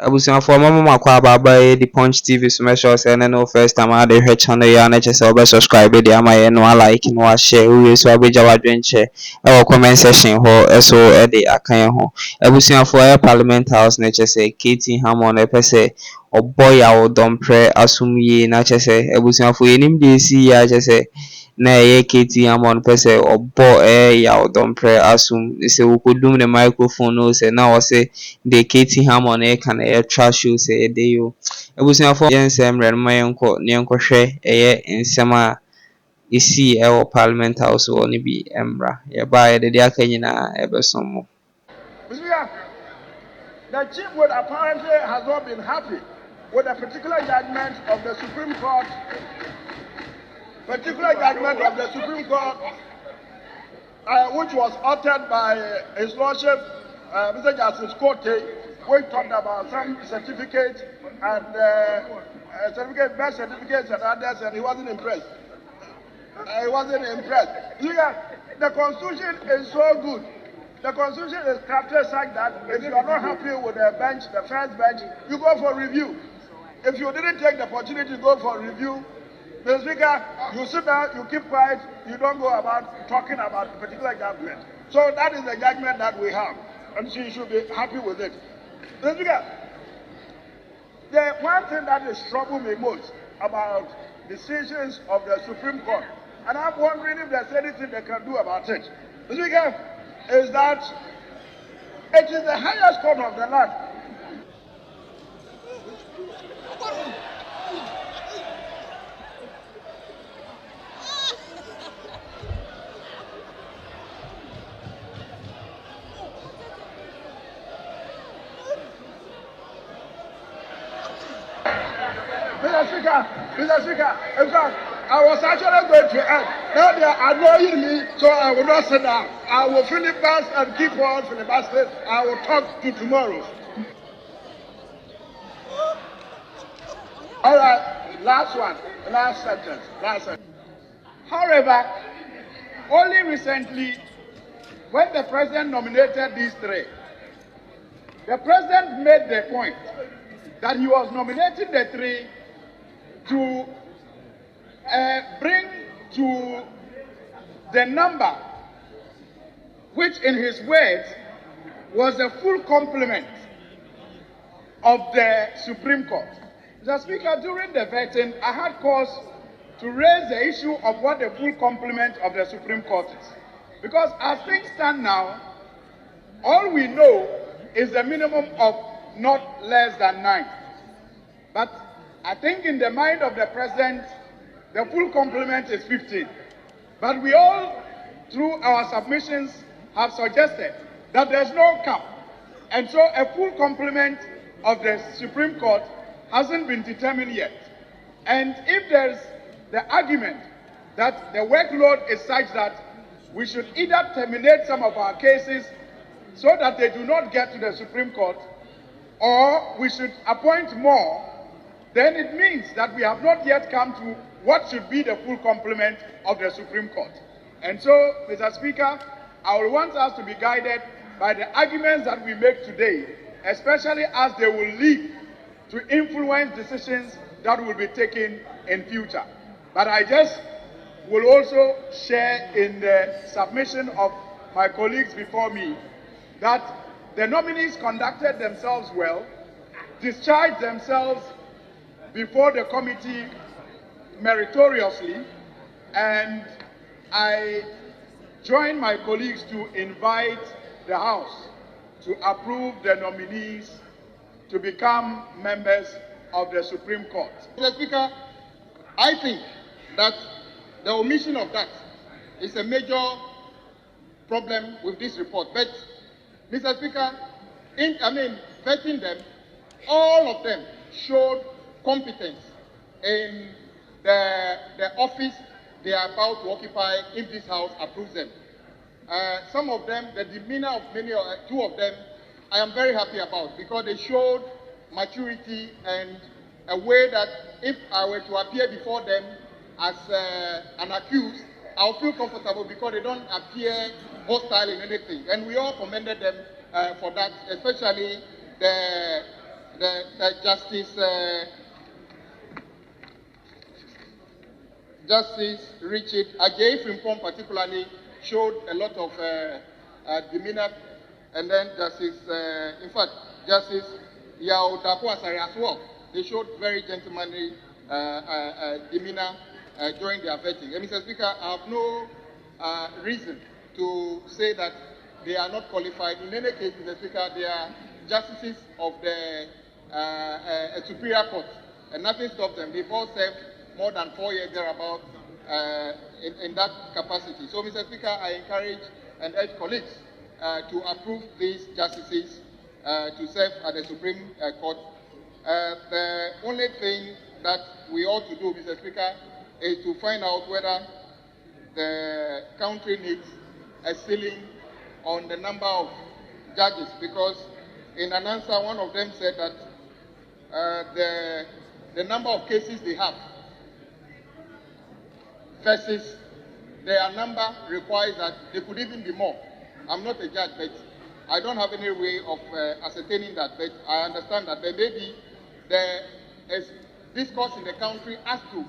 abusuafo mama makwa baba the Punch TV so make sure say no first time I dey hwe channel ya na chese obe subscribe dey ama ye no like no share we so abeja wadwenche e comment section ho eso e dey akan ho abusuafo e Parliament House na chese KT Hammond e pese obo Yaw Dompreh asumye na chese abusuafo enim dey si ya chese na ye KT Hammond pese obo Yaw Dompreh asum se wokodum the microphone no say na o say the KT Hammond e kan e trash show say dey yo ebusuafo yen nsem re no yenko ne yenko hwe eye nsem a isi e wo Parliament House wo ne bi emra ye ba ye de aka nyina e besom mo. The chief would apparently has not been happy with a particular judgment of the Supreme Court, which was uttered by His Lordship, Mr. Justice Kote, which talked about some certificates and birth certificates and others, and he wasn't impressed. The Constitution is so good. The Constitution is crafted such that if you are not happy with the bench, the first bench, you go for review. If you didn't take the opportunity to go for review, Mr. Speaker, you sit down, you keep quiet, you don't go about talking about a particular government. So that is the judgment that we have, and so you should be happy with it. Mr. Speaker, the one thing that is troubling me most about decisions of the Supreme Court, and I'm wondering if there's anything they can do about it, Mr. Speaker, is that it is the highest court of the land. Mr. Speaker, in fact, I was actually going to end. Now they are annoying me, so I will not sit down. I will filibuster and keep on filibustering. I will talk to tomorrow. All right, last sentence. However, only recently, when the president nominated these three, the president made the point that he was nominating the three to bring to the number which in his words was a full complement of the Supreme Court. Mr. Speaker, during the vetting, I had cause to raise the issue of what the full complement of the Supreme Court is. Because as things stand now, all we know is the minimum of not less than 9. But I think in the mind of the president, the full complement is 15. But we all, through our submissions, have suggested that there's no cap. And so a full complement of the Supreme Court hasn't been determined yet. And if there's the argument that the workload is such that we should either terminate some of our cases so that they do not get to the Supreme Court, or we should appoint more, then it means that we have not yet come to what should be the full complement of the Supreme Court. And so, Mr. Speaker, I will want us to be guided by the arguments that we make today, especially as they will lead to influence decisions that will be taken in future. But I just will also share in the submission of my colleagues before me that the nominees conducted themselves well, discharged themselves before the committee meritoriously, and I join my colleagues to invite the House to approve the nominees to become members of the Supreme Court. Mr. Speaker, I think that the omission of that is a major problem with this report. But, Mr. Speaker, vetting them, all of them showed competence in the office they are about to occupy if this House approves them. Some of them, the demeanor of two of them, I am very happy about because they showed maturity and a way that if I were to appear before them as an accused, I'll feel comfortable because they don't appear hostile in anything. And we all commended them for that, especially the the Justice Richard Ajay Frimpong particularly showed a lot of demeanor, and then Justice Yaw Dompreh as well. They showed very gentlemanly demeanor during their vetting. And Mr. Speaker, I have no reason to say that they are not qualified. In any case, Mr. Speaker, they are justices of the Superior Court, and nothing stops them. They've all served more than 4 years thereabout in that capacity. So, Mr. Speaker, I encourage and urge colleagues to approve these justices to serve at the Supreme Court. The only thing that we ought to do, Mr. Speaker, is to find out whether the country needs a ceiling on the number of judges, because in an answer, one of them said that the number of cases they have versus their number requires that they could even be more. I'm not a judge, but I don't have any way of ascertaining that, but I understand that there may be discourse in the country as to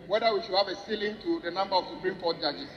whether we should have a ceiling to the number of Supreme Court judges.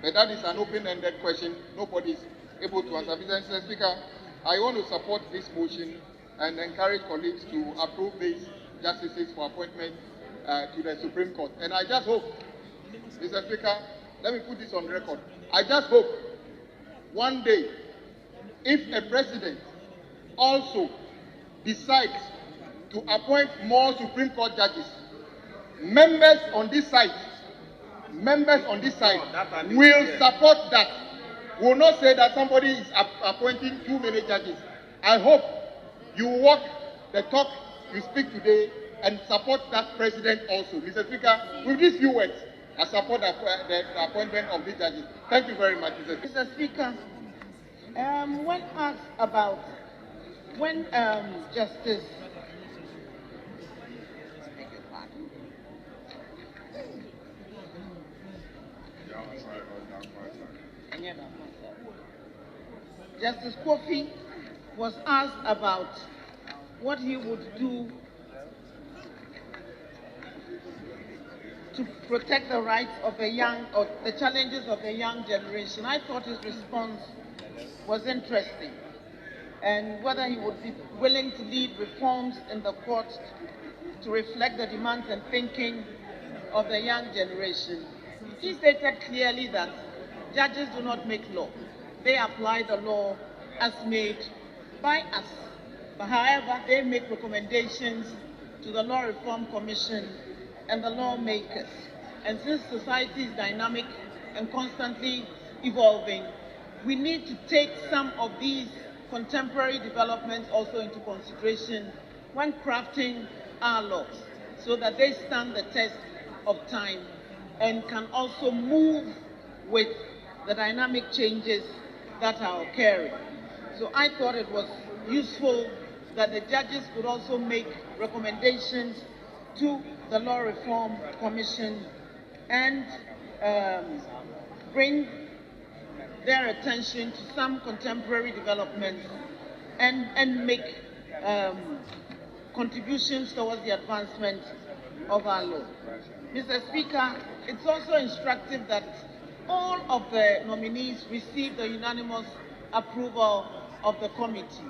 But that is an open-ended question. Nobody is able to answer. Mr. Speaker, I want to support this motion and encourage colleagues to approve these justices for appointment to the Supreme Court. And I just hope, Mr. Speaker, let me put this on record. I just hope one day, if a president also decides to appoint more Supreme Court judges, members on this side will support that. Will not say that somebody is appointing too many judges. I hope you walk the talk you speak today and support that president also. Mr. Speaker, with these few words, I support the appointment of these judges. Thank you very much, Mr. Speaker. Mr. Speaker, when asked about when Justice Justice Kofi was asked about what he would do to protect the rights of the young, or the challenges of the young generation, I thought his response was interesting, and whether he would be willing to lead reforms in the court to reflect the demands and thinking of the young generation. He stated clearly that judges do not make law. They apply the law as made by us. But however, they make recommendations to the Law Reform Commission and the lawmakers. And since society is dynamic and constantly evolving, we need to take some of these contemporary developments also into consideration when crafting our laws, so that they stand the test of time and can also move with the dynamic changes that are occurring. So I thought it was useful that the judges could also make recommendations to the Law Reform Commission and bring their attention to some contemporary developments and make contributions towards the advancement of our law. Mr. Speaker, it's also instructive that all of the nominees received the unanimous approval of the committee.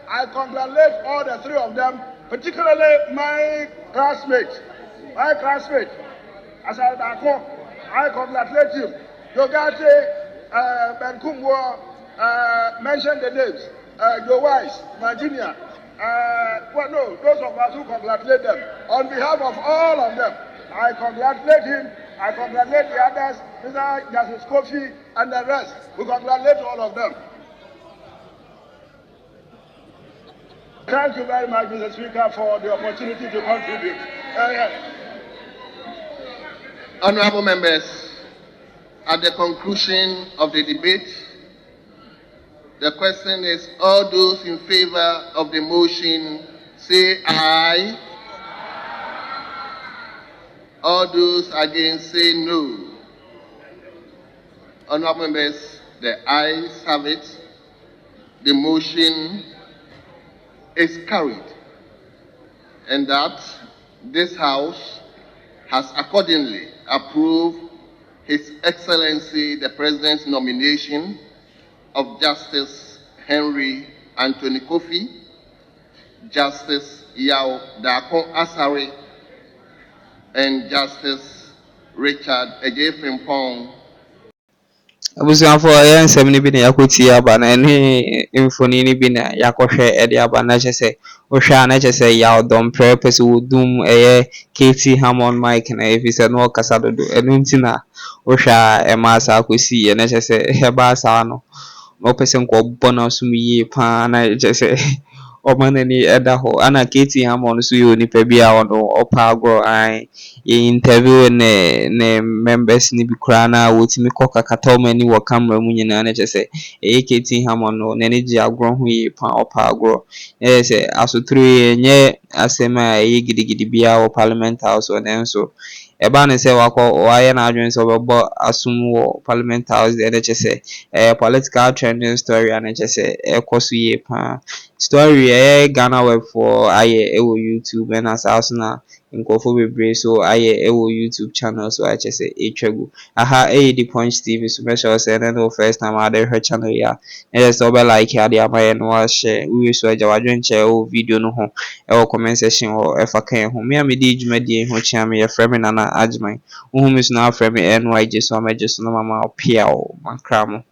I congratulate all the three of them, particularly my classmate, Asadako. I congratulate him. Yogate, Benkumbo, mentioned the names. Joe Wise, my junior. Those of us who congratulate them. On behalf of all of them, I congratulate him. I congratulate the others, Mr. Justice Kofi, and the rest. We congratulate all of them. Thank you very much, Mr. Speaker, for the opportunity to contribute. Honorable members, at the conclusion of the debate, the question is, all those in favor of the motion say aye. All those against say no. Honorable members, the ayes have it. The motion is carried. and that this House has accordingly approved His Excellency the President's nomination of Justice Henry Anthony Kofi, Justice Yaw Annoh and Justice Richard Ejefrimpong. abusuafo ɛyɛ nsɛm no bi na yɛakɔtie aba na ɛne mfoni no bi na yɛakɔhwɛ ɛde aba na kyerɛ sɛ wohwɛ a na kyerɛ sɛ Yaw Dompreh pɛ sɛ wɔdum ɛyɛ KT Hammond Mike na ɛfiri sɛ na ɔkasa dodo ɛno nti na wohwɛ a ɛma saa kɔsiiɛ na kyerɛ sɛ ɛbaa saa no na ɔpɛ sɛ nkɔbɔ no asom yie paa na kyerɛ sɛ ɔma n'ani ɛda hɔ ana KT Hammond nso yɛ onipa bi a ɔno ɔpa agorɔ an yɛ interview ne members no bi koraa na wɔtumi kɔ kakata ɔmo ani wɔ camera mu nyinaa na kyerɛ sɛ ɛyɛ KT Hammond no n'ani gye agorɔ ho yie paa ɔpa agorɔ ɛyɛ sɛ asotoro yi ɛnyɛ asɛm a ɛyɛ gidigidi biara wɔ Parliament House wɔ ne nso ɛba ne sɛ wayɛ n'adwene sɛ ɔbɛbɔ asom wɔ Parliament House deɛ ɛkyɛ sɛ ɛyɛ political trending story a ɛkyɛ sɛ ɛkɔ so yie paa story ɛyɛ Ghana webfoɔ ayɛ ɛwɔ YouTube ɛna saa so na nkurɔfoɔ bebree so ayɛ ɛwɔ YouTube channel so akyɛ sɛ ɛtwa gu aha ɛyɛ The Punch TV so bɛhyɛ sɛ ɛne no first time ade hwɛ channel yi a ɛyɛ sɛ ɔbɛ like ade ama yɛ no wahyɛ wowie so agya wadwen kyɛ ɛwɔ video no ho ɛwɔ comment section hɔ ɛfa kan ho me a mede dwumadie ho kyea me yɛfrɛ me Nana Agyeman wohu me so na afrɛ me NYG so amagye so na mama ɔpia o makra mo